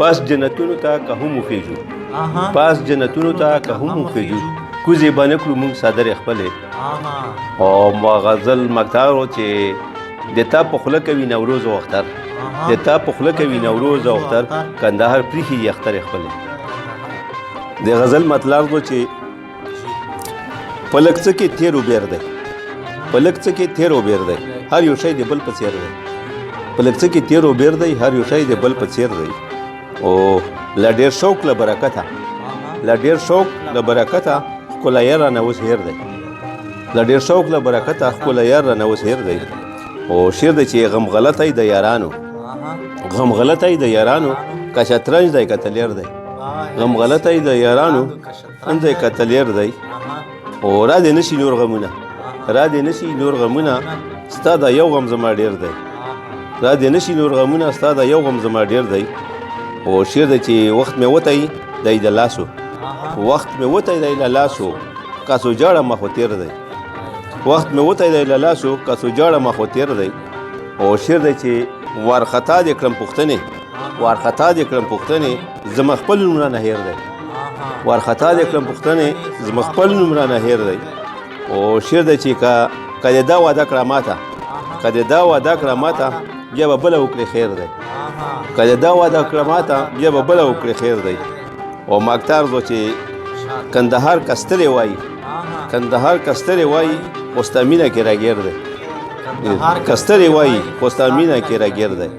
پاس جنتونو ته که هم وخیژو پاس جنتونو ته که هم وخیژو کوزې به نه کړو موږ څادرې خپلې او ما غزل مکتار و چې د تا په خوله کوي نوروز او اختر د تا په خوله کوي نوروز او اختر کندهار پریښي دي اخترې خپلې د غزل مطلب و چې په لږ څه کې تیر و بیر دی په لږ څه کې تیر و بیر دی هر یو شی د بل په څیر دی په لږ څه کې تیر و بیر دی هر یو شی د بل په څیر دی او له ډېر شوق له برکته له ډېر شوق له برکته ښکلی رانه اوس هیر دی له ډېر شوق له برکته ښکلی رانه اوس هیر دی او شعر دی چې غم غلطی د یارانو غم غلطی د یارانو که شطرنج دی که تلیر دی غم غلطی د یارانو ان دی که تلیر دی او را دې نشي نور غمونه را دې نشي نور غمونه ستا دا یو غم زما ډېر دی را دې نشي نور غمونه ستا دا یو غم زما ډېر دی او شعر دی چې وخت مې وتی دی د لاسو وخت مې وتی دی له لاسو کاسو جاړه مخ تیر دی وخت مې وتی دی له لاسو کاسو جاړه مخ تیر دی او شعر دی چې وارخطا دې کړم پوښتنې وارخطا دې کړم پوښتنې زما خپل نوم رانه هیر دی وارخطا دې کړم پوښتنې زما خپل نوم رانه هیر دی او شعر دی چې که دې دا واده کړه ماته که دې دا واده کړه ماته بیا به بله وکړې خیر دی که دې دا واده کړه ماته بیا به بله وکړې خیر دی او ماکتار دو چې کندهار کستری وایي کندهار کستری وایي خو ستا مینه کې راګیر دی کستری وایي خو ستا مینه کې راګیر دی